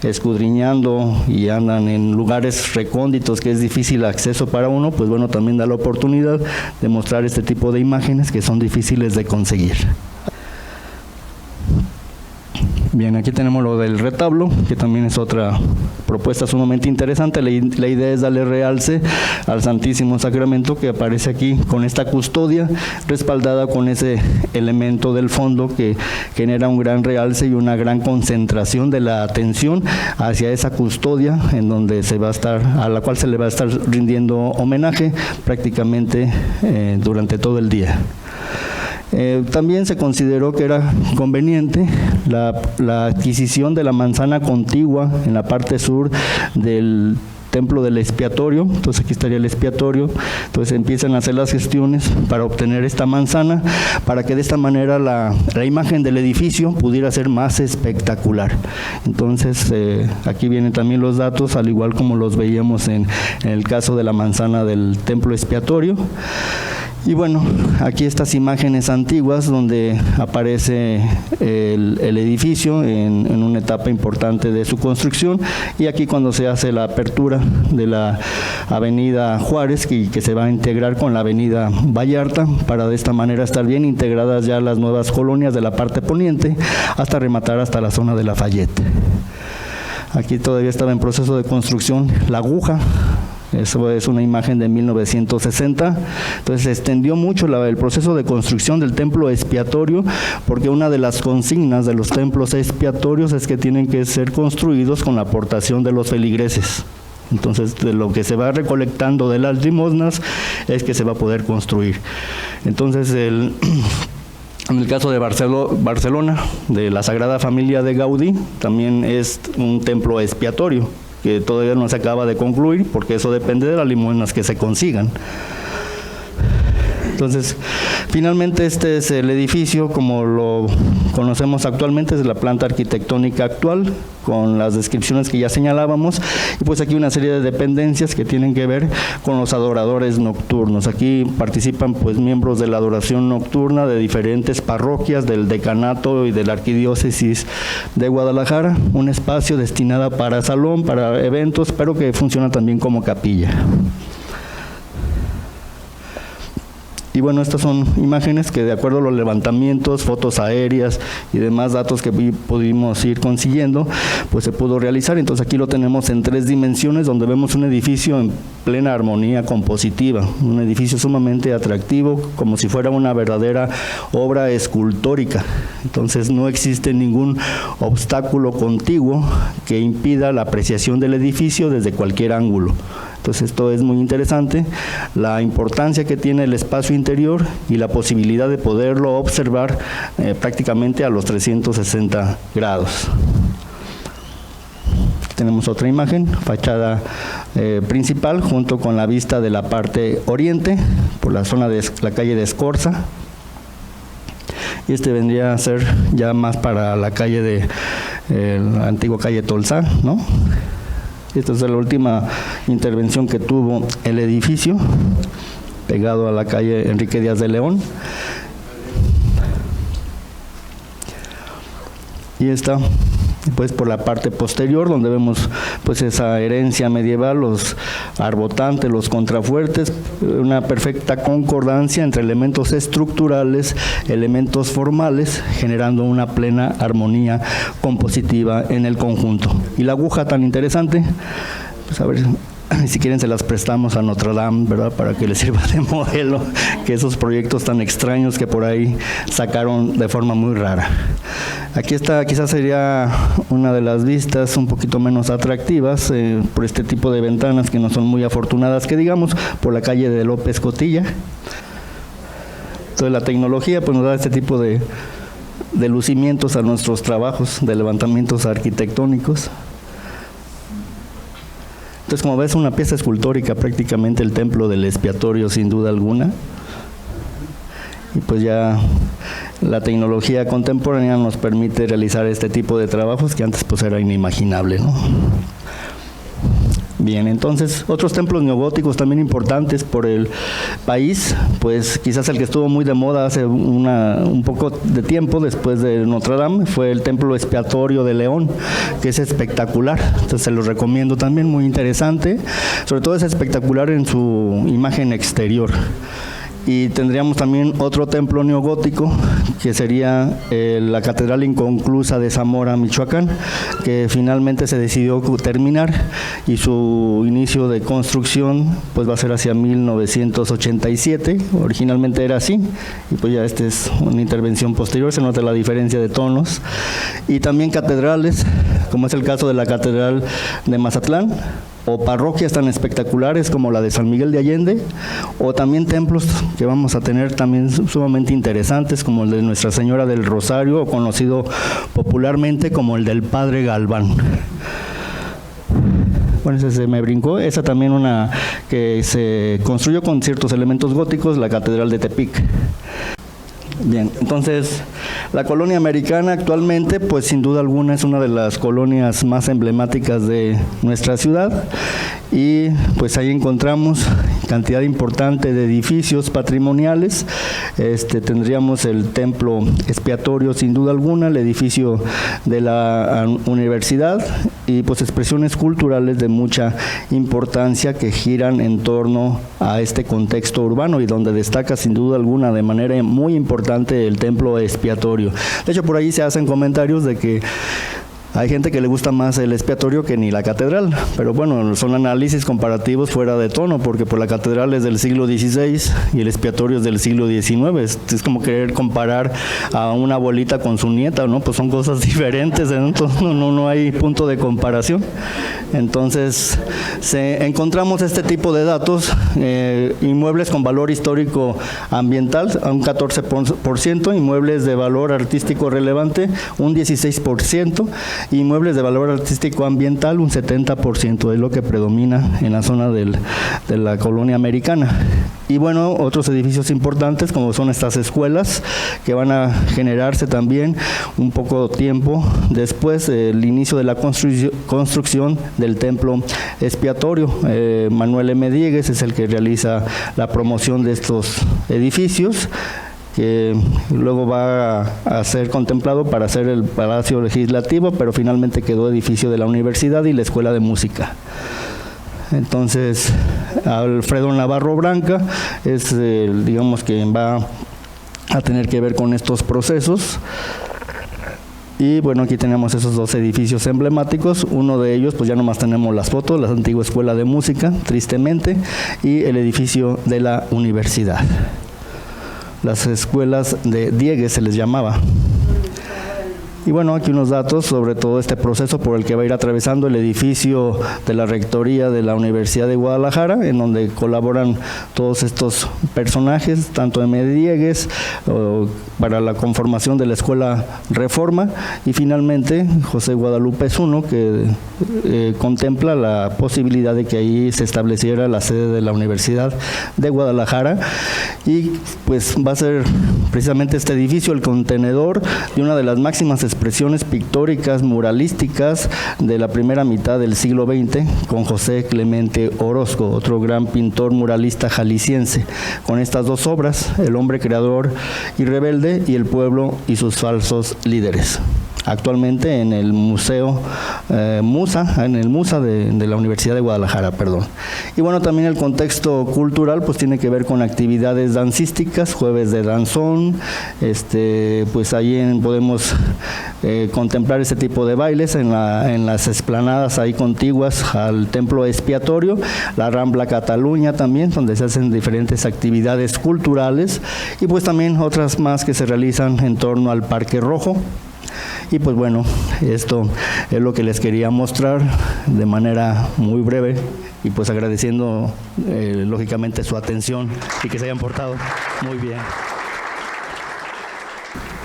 escudriñando y andan en lugares recónditos que es difícil acceso para uno, pues bueno, también da la oportunidad de mostrar este tipo de imágenes que son difíciles de conseguir. Bien, aquí tenemos lo del retablo, que también es otra propuesta sumamente interesante. La idea es darle realce al Santísimo Sacramento, que aparece aquí con esta custodia, respaldada con ese elemento del fondo que genera un gran realce y una gran concentración de la atención hacia esa custodia, en donde a la cual se le va a estar rindiendo homenaje prácticamente durante todo el día. También se consideró que era conveniente la adquisición de la manzana contigua en la parte sur del templo del expiatorio. Entonces aquí estaría el expiatorio. Entonces empiezan a hacer las gestiones para obtener esta manzana, para que de esta manera la imagen del edificio pudiera ser más espectacular. Entonces aquí vienen también los datos, al igual como los veíamos en el caso de la manzana del templo expiatorio. Y bueno, aquí estas imágenes antiguas donde aparece el edificio en una etapa importante de su construcción, y aquí cuando se hace la apertura de la avenida Juárez, que se va a integrar con la avenida Vallarta, para de esta manera estar bien integradas ya las nuevas colonias de la parte poniente, hasta rematar hasta la zona de Lafayette. Aquí todavía estaba en proceso de construcción la aguja, Eso es una imagen de 1960. Entonces se extendió mucho el proceso de construcción del templo expiatorio, porque una de las consignas de los templos expiatorios es que tienen que ser construidos con la aportación de los feligreses. Entonces, de lo que se va recolectando de las limosnas es que se va a poder construir. Entonces, en el caso de Barcelona, de la Sagrada Familia de Gaudí, también es un templo expiatorio, que todavía no se acaba de concluir, porque eso depende de las limosnas que se consigan. Entonces, finalmente este es el edificio como lo conocemos actualmente, es la planta arquitectónica actual, con las descripciones que ya señalábamos, y pues aquí una serie de dependencias que tienen que ver con los adoradores nocturnos. Aquí participan pues miembros de la adoración nocturna de diferentes parroquias del decanato y de la arquidiócesis de Guadalajara, un espacio destinado para salón, para eventos, pero que funciona también como capilla. Y bueno, estas son imágenes que de acuerdo a los levantamientos, fotos aéreas y demás datos que pudimos ir consiguiendo, pues se pudo realizar. Entonces aquí lo tenemos en 3 dimensiones, donde vemos un edificio en plena armonía compositiva, un edificio sumamente atractivo, como si fuera una verdadera obra escultórica. Entonces no existe ningún obstáculo contiguo que impida la apreciación del edificio desde cualquier ángulo. Entonces esto es muy interesante, la importancia que tiene el espacio interior y la posibilidad de poderlo observar prácticamente a los 360 grados. Tenemos otra imagen, fachada principal junto con la vista de la parte oriente, por la zona de la calle de Escorza. Y este vendría a ser ya más para la calle de la antigua calle Tolsá, ¿no? Esta es la última intervención que tuvo el edificio, pegado a la calle Enrique Díaz de León. Y esta, pues por la parte posterior, donde vemos pues esa herencia medieval, los arbotantes, los contrafuertes, una perfecta concordancia entre elementos estructurales, elementos formales, generando una plena armonía compositiva en el conjunto. Y la aguja tan interesante, pues a ver si quieren se las prestamos a Notre Dame, ¿verdad?, para que les sirva de modelo, que esos proyectos tan extraños que por ahí sacaron de forma muy rara. Aquí está, quizás sería una de las vistas un poquito menos atractivas por este tipo de ventanas que no son muy afortunadas, que digamos, por la calle de López Cotilla. Entonces la tecnología pues nos da este tipo de lucimientos a nuestros trabajos de levantamientos arquitectónicos. Entonces, como ves, una pieza escultórica, prácticamente el templo del expiatorio, sin duda alguna. Y pues ya la tecnología contemporánea nos permite realizar este tipo de trabajos que antes pues era inimaginable, ¿no? Bien, entonces, otros templos neogóticos también importantes por el país, pues quizás el que estuvo muy de moda hace un poco de tiempo después de Notre Dame fue el templo expiatorio de León, que es espectacular. Entonces se los recomiendo también, muy interesante, sobre todo es espectacular en su imagen exterior. Y tendríamos también otro templo neogótico, que sería la Catedral Inconclusa de Zamora, Michoacán, que finalmente se decidió terminar y su inicio de construcción pues va a ser hacia 1987, originalmente era así, y pues ya esta es una intervención posterior, se nota la diferencia de tonos. Y también catedrales, como es el caso de la Catedral de Mazatlán, o parroquias tan espectaculares como la de San Miguel de Allende, o también templos que vamos a tener también sumamente interesantes, como el de Nuestra Señora del Rosario, o conocido popularmente como el del Padre Galván. Bueno, ese se me brincó. Esa también una que se construyó con ciertos elementos góticos, la Catedral de Tepic. Bien, entonces la colonia americana actualmente pues sin duda alguna es una de las colonias más emblemáticas de nuestra ciudad y pues ahí encontramos cantidad importante de edificios patrimoniales. Tendríamos el templo expiatorio sin duda alguna, el edificio de la universidad y pues expresiones culturales de mucha importancia que giran en torno a este contexto urbano y donde destaca sin duda alguna de manera muy importante el templo expiatorio. De hecho, por ahí se hacen comentarios de que Hay gente que le gusta más el expiatorio que ni la catedral, pero bueno, son análisis comparativos fuera de tono, porque pues la catedral es del siglo XVI y el expiatorio es del siglo XIX. Es como querer comparar a una abuelita con su nieta, ¿no? Pues son cosas diferentes, entonces no hay punto de comparación. Entonces, encontramos este tipo de datos, inmuebles con valor histórico ambiental, a un 14%, inmuebles de valor artístico relevante, un 16%, inmuebles de valor artístico ambiental, un 70%, es lo que predomina en la zona de la colonia americana. Y bueno, otros edificios importantes como son estas escuelas que van a generarse también un poco tiempo después del inicio de la construcción del templo expiatorio. Manuel M. Diegues es el que realiza la promoción de estos edificios, que luego va a ser contemplado para ser el Palacio Legislativo, pero finalmente quedó edificio de la universidad y la Escuela de Música. Entonces, Alfredo Navarro Branca es, digamos, quien va a tener que ver con estos procesos. Y bueno, aquí tenemos esos dos edificios emblemáticos. Uno de ellos, pues ya nomás tenemos las fotos, la antigua Escuela de Música, tristemente, y el edificio de la universidad. Las escuelas de Diegues se les llamaba. Y bueno, aquí unos datos sobre todo este proceso por el que va a ir atravesando el edificio de la Rectoría de la Universidad de Guadalajara, en donde colaboran todos estos personajes, tanto M. Diegues, para la conformación de la Escuela Reforma, y finalmente José Guadalupe Zuno, que contempla la posibilidad de que ahí se estableciera la sede de la Universidad de Guadalajara, y pues va a ser precisamente este edificio el contenedor de una de las máximas expresiones pictóricas muralísticas de la primera mitad del siglo XX, con José Clemente Orozco, otro gran pintor muralista jalisciense, con estas dos obras, El hombre creador y rebelde y El pueblo y sus falsos líderes. Actualmente en el Museo Musa, de la Universidad de Guadalajara, perdón. Y bueno, también el contexto cultural pues tiene que ver con actividades dancísticas, jueves de danzón, pues ahí podemos contemplar ese tipo de bailes en las explanadas ahí contiguas al templo expiatorio, la Rambla Cataluña también, donde se hacen diferentes actividades culturales, y pues también otras más que se realizan en torno al Parque Rojo. Y pues bueno, esto es lo que les quería mostrar de manera muy breve, y pues agradeciendo lógicamente su atención y que se hayan portado muy bien.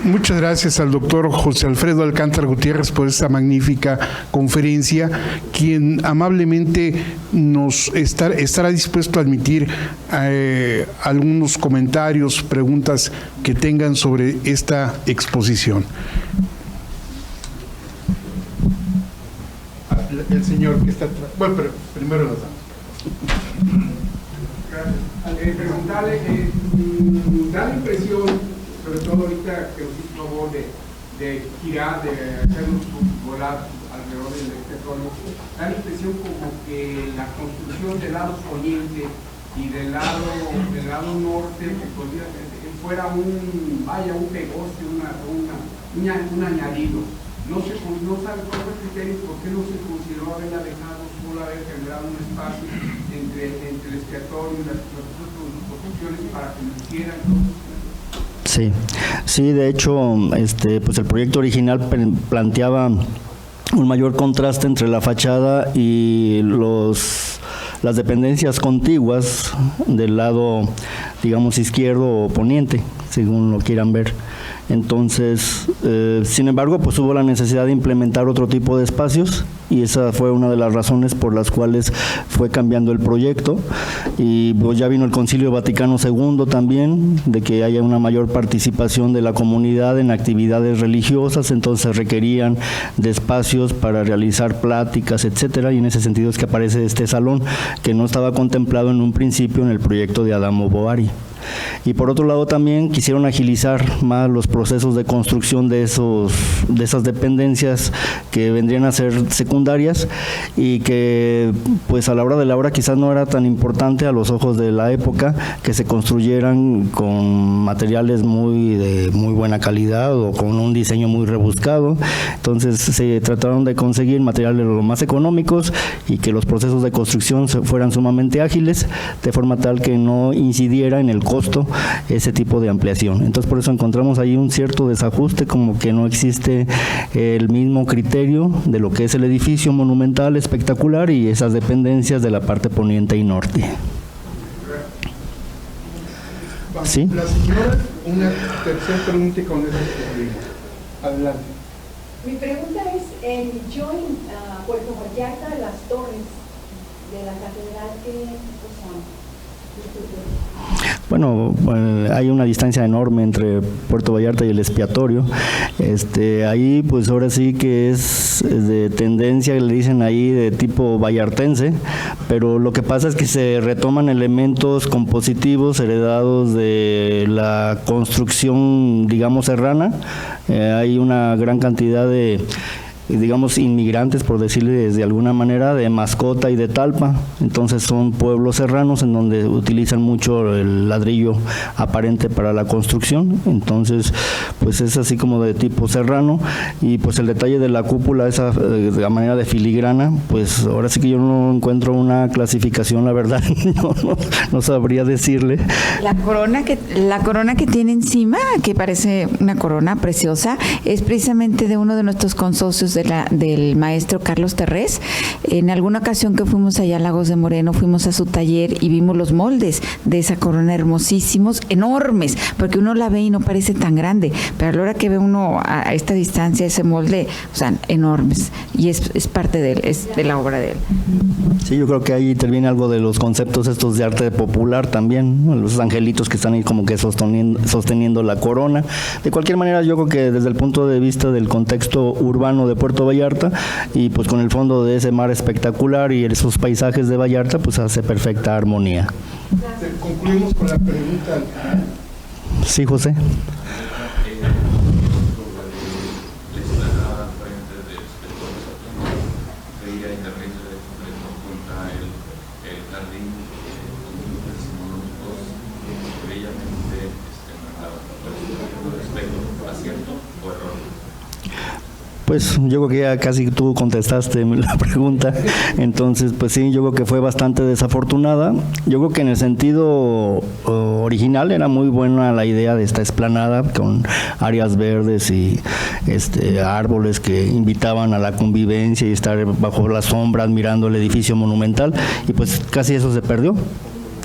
Muchas gracias al doctor José Alfredo Alcántar Gutiérrez por esta magnífica conferencia, quien amablemente nos estará dispuesto a admitir algunos comentarios, preguntas que tengan sobre esta exposición. El señor que está atrás. Bueno, pero primero las damos. Gracias. Preguntarle, da la impresión, sobre todo ahorita que nos hizo favor de girar, de hacernos volar alrededor del expiatorio, da la impresión como que la construcción del lado poniente y del lado norte fuera un negocio, un añadido. No sabe cuál fue el criterio, por qué no se consideró haberla dejado solo, haber generado un espacio entre el expiatorio y las construcciones para que lo hicieran. Sí, de hecho, pues el proyecto original planteaba un mayor contraste entre la fachada y las dependencias contiguas del lado, digamos, izquierdo o poniente, según lo quieran ver. Entonces, sin embargo, pues hubo la necesidad de implementar otro tipo de espacios, y esa fue una de las razones por las cuales fue cambiando el proyecto. Y pues ya vino el Concilio Vaticano II también, de que haya una mayor participación de la comunidad en actividades religiosas, entonces requerían de espacios para realizar pláticas, etcétera, y en ese sentido es que aparece este salón, que no estaba contemplado en un principio en el proyecto de Adamo Bovary. Y por otro lado también quisieron agilizar más los procesos de construcción de esas dependencias que vendrían a ser secundarias y que pues a la hora de la hora quizás no era tan importante a los ojos de la época que se construyeran con materiales de muy buena calidad o con un diseño muy rebuscado. Entonces se trataron de conseguir materiales lo más económicos y que los procesos de construcción fueran sumamente ágiles, de forma tal que no incidiera en el costo ese tipo de ampliación. Entonces por eso encontramos ahí un cierto desajuste, como que no existe el mismo criterio de lo que es el edificio monumental espectacular y esas dependencias de la parte poniente y norte. ¿Sí? La señora, una tercera pregunta con eso. Adelante. Mi pregunta es, yo en Puerto Vallarta, las torres de la catedral, ¿qué son? Bueno, hay una distancia enorme entre Puerto Vallarta y el expiatorio. Ahí pues ahora sí que es de tendencia, le dicen ahí, de tipo vallartense, pero lo que pasa es que se retoman elementos compositivos heredados de la construcción, digamos, serrana. Hay una gran cantidad de, digamos, inmigrantes, por decirle de alguna manera, de Mascota y de Talpa. Entonces son pueblos serranos en donde utilizan mucho el ladrillo aparente para la construcción. Entonces pues es así como de tipo serrano, y pues el detalle de la cúpula, esa de manera de filigrana, pues ahora sí que yo no encuentro una clasificación, la verdad. no sabría decirle. La corona que tiene encima, que parece una corona preciosa, es precisamente de uno de nuestros consocios del maestro Carlos Terrés. En alguna ocasión que fuimos allá a Lagos de Moreno, fuimos a su taller y vimos los moldes de esa corona, hermosísimos, enormes, porque uno la ve y no parece tan grande, pero a la hora que ve uno a esta distancia ese molde, o sea, enormes, y es parte de él, es de la obra de él. Sí, yo creo que ahí interviene algo de los conceptos estos de arte popular también, ¿no? Los angelitos que están ahí como que sosteniendo la corona. De cualquier manera, yo creo que desde el punto de vista del contexto urbano de Puerto Vallarta, y pues con el fondo de ese mar espectacular y esos paisajes de Vallarta, pues hace perfecta armonía. Concluimos con la pregunta. Sí, José. Pues yo creo que ya casi tú contestaste la pregunta, entonces pues sí, yo creo que fue bastante desafortunada. Yo creo que en el sentido original era muy buena la idea de esta explanada con áreas verdes y árboles que invitaban a la convivencia y estar bajo las sombras mirando el edificio monumental, y pues casi eso se perdió.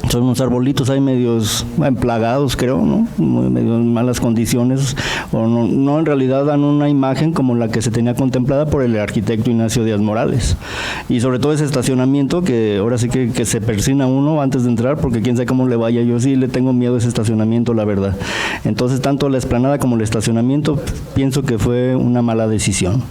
Son unos arbolitos ahí medios emplagados, creo, ¿no? Medio en malas condiciones, o no en realidad dan una imagen como la que se tenía contemplada por el arquitecto Ignacio Díaz Morales. Y sobre todo ese estacionamiento, que ahora sí que se persina uno antes de entrar, porque quién sabe cómo le vaya. Yo sí le tengo miedo a ese estacionamiento, la verdad. Entonces, tanto la explanada como el estacionamiento, pienso que fue una mala decisión.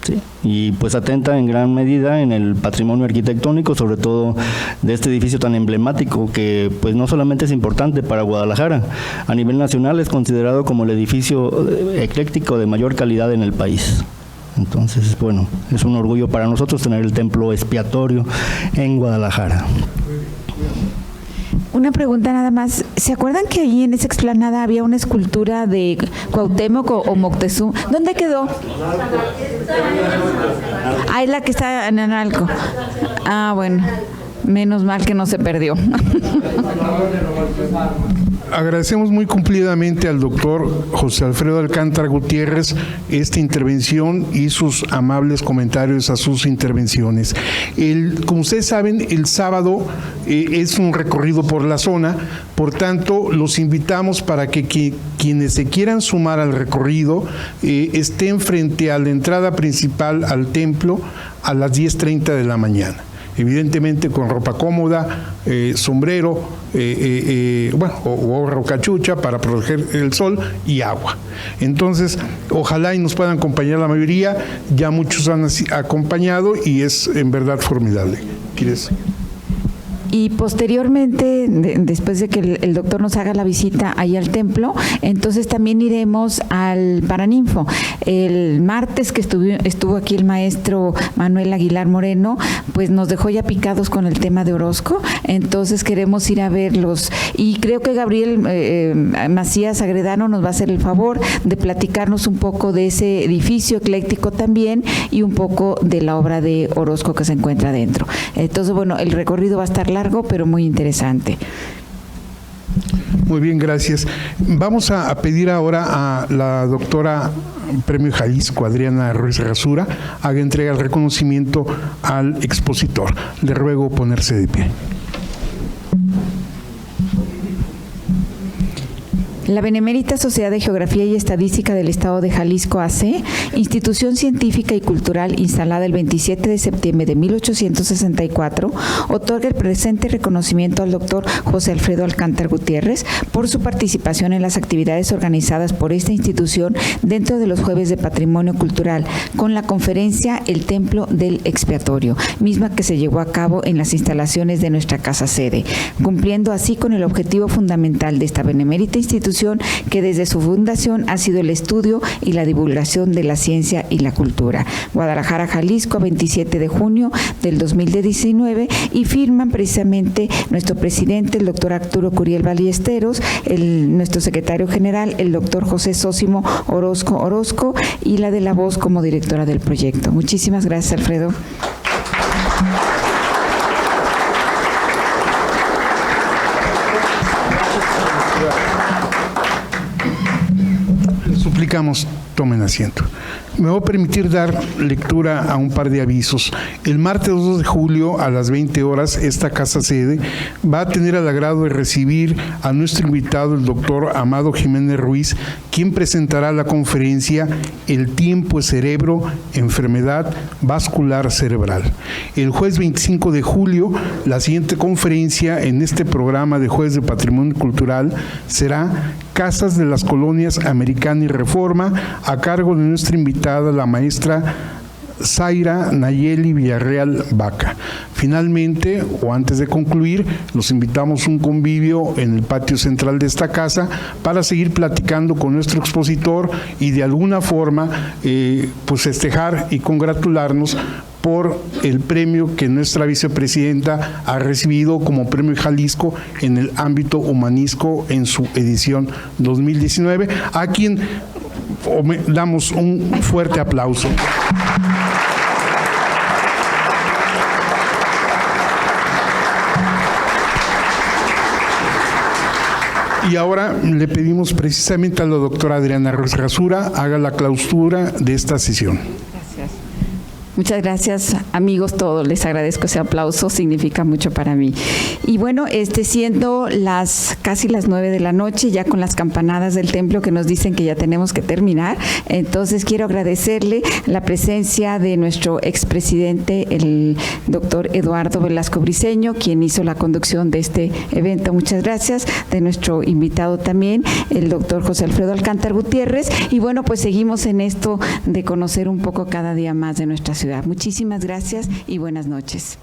Sí, y pues atenta en gran medida en el patrimonio arquitectónico, sobre todo de este edificio tan emblemático, que pues no solamente es importante para Guadalajara, a nivel nacional es considerado como el edificio ecléctico de mayor calidad en el país. Entonces, bueno, es un orgullo para nosotros tener el templo expiatorio en Guadalajara. Una pregunta nada más. ¿Se acuerdan que ahí en esa explanada había una escultura de Cuauhtémoc o Moctezuma? ¿Dónde quedó? Ah, es la que está en Analco. Ah, bueno. Menos mal que no se perdió. Agradecemos muy cumplidamente al doctor José Alfredo Alcántara Gutiérrez esta intervención y sus amables comentarios a sus intervenciones. Como ustedes saben, el sábado es un recorrido por la zona, por tanto, los invitamos para que quienes se quieran sumar al recorrido estén frente a la entrada principal al templo a las 10:30 de la mañana. Evidentemente con ropa cómoda, sombrero, o gorra o cachucha para proteger el sol y agua. Entonces, ojalá y nos puedan acompañar la mayoría, ya muchos han acompañado y es en verdad formidable. ¿Quieres? Y posteriormente, después de que el doctor nos haga la visita ahí al templo, entonces también iremos al Paraninfo. El martes que estuvo aquí el maestro Manuel Aguilar Moreno, pues nos dejó ya picados con el tema de Orozco, entonces queremos ir a verlos. Y creo que Gabriel Macías Agredano nos va a hacer el favor de platicarnos un poco de ese edificio ecléctico también y un poco de la obra de Orozco que se encuentra dentro. Entonces, bueno, el recorrido va a estar largo, pero muy interesante. Muy bien, gracias. Vamos a pedir ahora a la doctora Premio Jalisco, Adriana Ruiz Rasura, haga entrega el reconocimiento al expositor. Le ruego ponerse de pie. La Benemérita Sociedad de Geografía y Estadística del Estado de Jalisco AC, institución científica y cultural instalada el 27 de septiembre de 1864, otorga el presente reconocimiento al doctor José Alfredo Alcántar Gutiérrez por su participación en las actividades organizadas por esta institución dentro de los Jueves de Patrimonio Cultural, con la conferencia El Templo del Expiatorio, misma que se llevó a cabo en las instalaciones de nuestra casa sede, cumpliendo así con el objetivo fundamental de esta benemérita institución, que desde su fundación ha sido el estudio y la divulgación de la ciencia y la cultura. Guadalajara, Jalisco, 27 de junio del 2019, y firman precisamente nuestro presidente, el doctor Arturo Curiel Ballesteros, nuestro secretario general, el doctor José Sósimo Orozco, y la de la voz como directora del proyecto. Muchísimas gracias, Alfredo. Suplicamos, tomen asiento. Me voy a permitir dar lectura a un par de avisos. El martes 2 de julio a las 20 horas, esta casa sede va a tener el agrado de recibir a nuestro invitado, el doctor Amado Jiménez Ruiz, quien presentará la conferencia El tiempo es cerebro, enfermedad vascular cerebral. El jueves 25 de julio, la siguiente conferencia en este programa de Jueves de Patrimonio Cultural será Casas de las Colonias Americana y Reforma, a cargo de nuestra invitada, la maestra Zaira Nayeli Villarreal Vaca. Finalmente, o antes de concluir, los invitamos a un convivio en el patio central de esta casa para seguir platicando con nuestro expositor y de alguna forma pues festejar y congratularnos por el premio que nuestra vicepresidenta ha recibido como Premio Jalisco en el ámbito humanístico en su edición 2019, a quien damos un fuerte aplauso. Y ahora le pedimos precisamente a la doctora Adriana Ruiz Rasura haga la clausura de esta sesión. Muchas gracias, amigos todos, les agradezco ese aplauso, significa mucho para mí. Y bueno, siendo casi las 9 de la noche, ya con las campanadas del templo que nos dicen que ya tenemos que terminar, entonces quiero agradecerle la presencia de nuestro expresidente, el doctor Eduardo Velasco Briceño, quien hizo la conducción de este evento, muchas gracias, de nuestro invitado también, el doctor José Alfredo Alcántar Gutiérrez, y bueno, pues seguimos en esto de conocer un poco cada día más de nuestra ciudad. Muchísimas gracias y buenas noches.